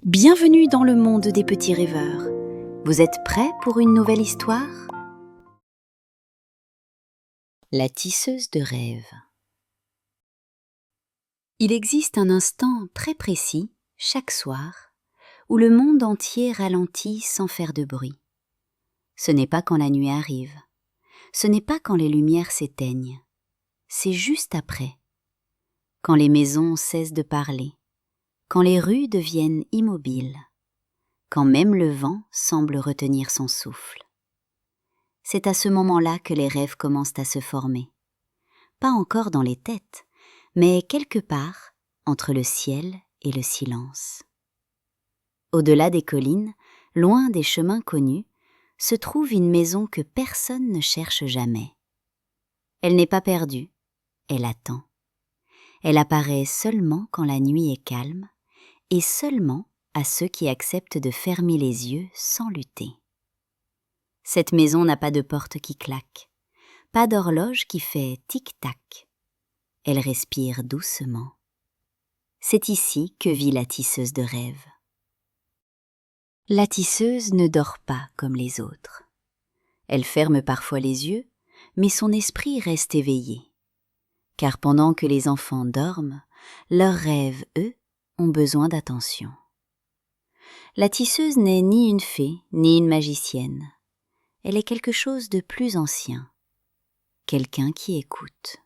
Bienvenue dans le monde des petits rêveurs. Vous êtes prêts pour une nouvelle histoire? La tisseuse de rêves. Il existe un instant très précis, chaque soir, où le monde entier ralentit sans faire de bruit. Ce n'est pas quand la nuit arrive, ce n'est pas quand les lumières s'éteignent, c'est juste après, quand les maisons cessent de parler, quand les rues deviennent immobiles, quand même le vent semble retenir son souffle. C'est à ce moment-là que les rêves commencent à se former. Pas encore dans les têtes, mais quelque part entre le ciel et le silence. Au-delà des collines, loin des chemins connus, se trouve une maison que personne ne cherche jamais. Elle n'est pas perdue, elle attend. Elle apparaît seulement quand la nuit est calme et seulement à ceux qui acceptent de fermer les yeux sans lutter. Cette maison n'a pas de porte qui claque, pas d'horloge qui fait tic-tac. Elle respire doucement. C'est ici que vit la tisseuse de rêves. La tisseuse ne dort pas comme les autres. Elle ferme parfois les yeux, mais son esprit reste éveillé. Car pendant que les enfants dorment, leurs rêves, eux, ont besoin d'attention. La tisseuse n'est ni une fée, ni une magicienne. Elle est quelque chose de plus ancien. Quelqu'un qui écoute.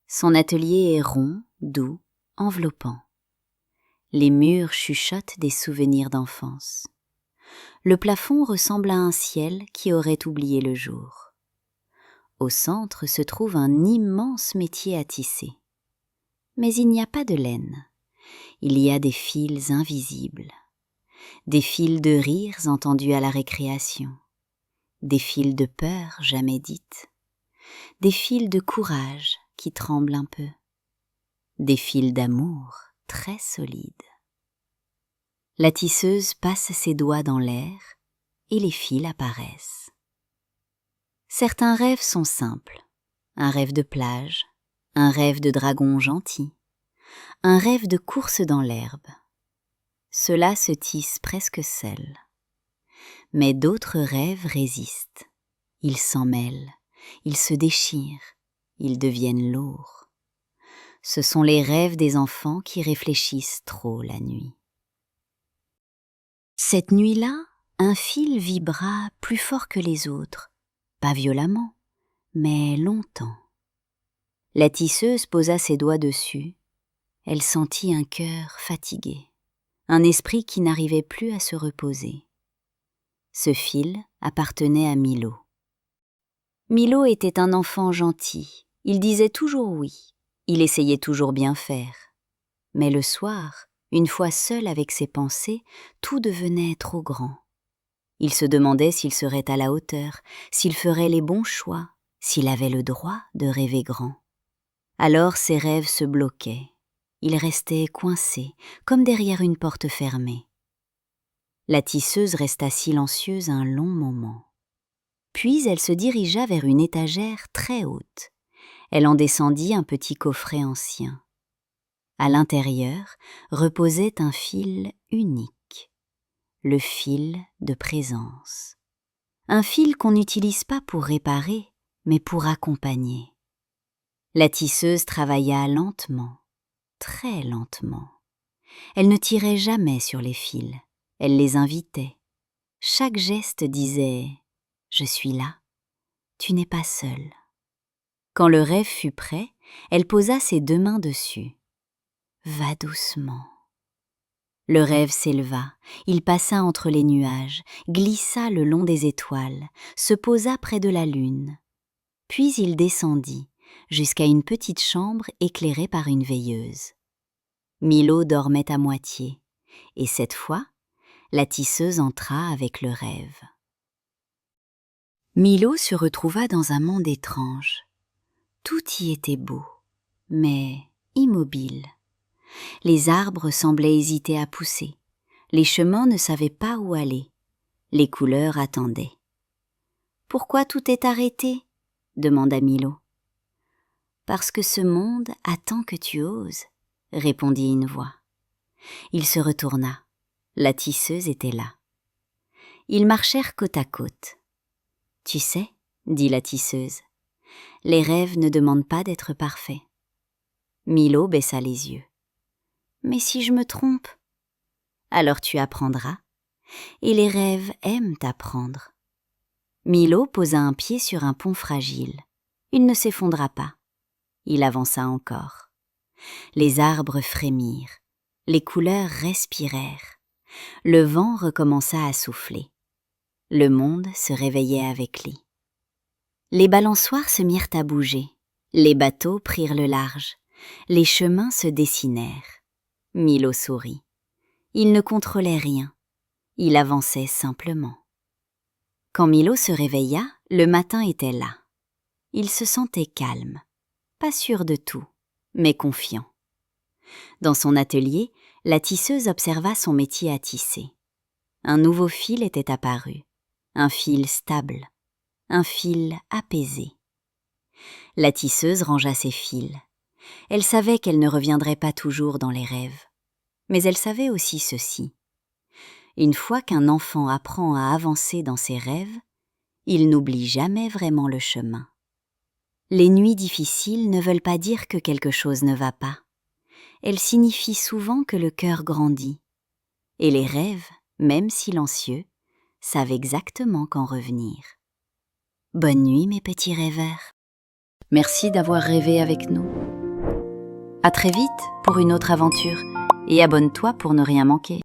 Son atelier est rond, doux, enveloppant. Les murs chuchotent des souvenirs d'enfance. Le plafond ressemble à un ciel qui aurait oublié le jour. Au centre se trouve un immense métier à tisser. Mais il n'y a pas de laine. Il y a des fils invisibles. Des fils de rires entendus à la récréation. Des fils de peur jamais dites. Des fils de courage qui tremblent un peu. Des fils d'amour très solides. La tisseuse passe ses doigts dans l'air et les fils apparaissent. Certains rêves sont simples. Un rêve de plage, un rêve de dragon gentil, un rêve de course dans l'herbe. Cela se tisse presque seul. Mais d'autres rêves résistent. Ils s'en mêlent, ils se déchirent, ils deviennent lourds. Ce sont les rêves des enfants qui réfléchissent trop la nuit. Cette nuit-là, un fil vibra plus fort que les autres, pas violemment, mais longtemps. La tisseuse posa ses doigts dessus. Elle sentit un cœur fatigué, un esprit qui n'arrivait plus à se reposer. Ce fil appartenait à Milo. Milo était un enfant gentil. Il disait toujours oui. Il essayait toujours bien faire. Mais le soir, une fois seul avec ses pensées, tout devenait trop grand. Il se demandait s'il serait à la hauteur, s'il ferait les bons choix, s'il avait le droit de rêver grand. Alors ses rêves se bloquaient. Il restait coincé, comme derrière une porte fermée. La tisseuse resta silencieuse un long moment. Puis elle se dirigea vers une étagère très haute. Elle en descendit un petit coffret ancien. À l'intérieur reposait un fil unique, le fil de présence. Un fil qu'on n'utilise pas pour réparer, mais pour accompagner. La tisseuse travailla lentement, très lentement. Elle ne tirait jamais sur les fils, elle les invitait. Chaque geste disait « Je suis là, tu n'es pas seul ». Quand le rêve fut prêt, elle posa ses deux mains dessus. « Va doucement ». Le rêve s'éleva, il passa entre les nuages, glissa le long des étoiles, se posa près de la lune. Puis il descendit, jusqu'à une petite chambre éclairée par une veilleuse. Milo dormait à moitié, et cette fois, la tisseuse entra avec le rêve. Milo se retrouva dans un monde étrange. Tout y était beau, mais immobile. Les arbres semblaient hésiter à pousser. Les chemins ne savaient pas où aller. Les couleurs attendaient. « Pourquoi tout est arrêté ?» demanda Milo. « Parce que ce monde attend que tu oses, » répondit une voix. Il se retourna. La tisseuse était là. Ils marchèrent côte à côte. « Tu sais, » dit la tisseuse, « les rêves ne demandent pas d'être parfaits. » Milo baissa les yeux. « Mais si je me trompe ?»« Alors tu apprendras. Et les rêves aiment apprendre. » Milo posa un pied sur un pont fragile. Il ne s'effondra pas. Il avança encore. Les arbres frémirent. Les couleurs respirèrent. Le vent recommença à souffler. Le monde se réveillait avec lui. Les balançoires se mirent à bouger. Les bateaux prirent le large. Les chemins se dessinèrent. Milo sourit. Il ne contrôlait rien. Il avançait simplement. Quand Milo se réveilla, le matin était là. Il se sentait calme, pas sûr de tout, mais confiant. Dans son atelier, la tisseuse observa son métier à tisser. Un nouveau fil était apparu, un fil stable, un fil apaisé. La tisseuse rangea ses fils. Elle savait qu'elle ne reviendrait pas toujours dans les rêves, mais elle savait aussi ceci. Une fois qu'un enfant apprend à avancer dans ses rêves, il n'oublie jamais vraiment le chemin. Les nuits difficiles ne veulent pas dire que quelque chose ne va pas. Elles signifient souvent que le cœur grandit. Et les rêves, même silencieux, savent exactement quand revenir. Bonne nuit, mes petits rêveurs. Merci d'avoir rêvé avec nous. À très vite pour une autre aventure et abonne-toi pour ne rien manquer.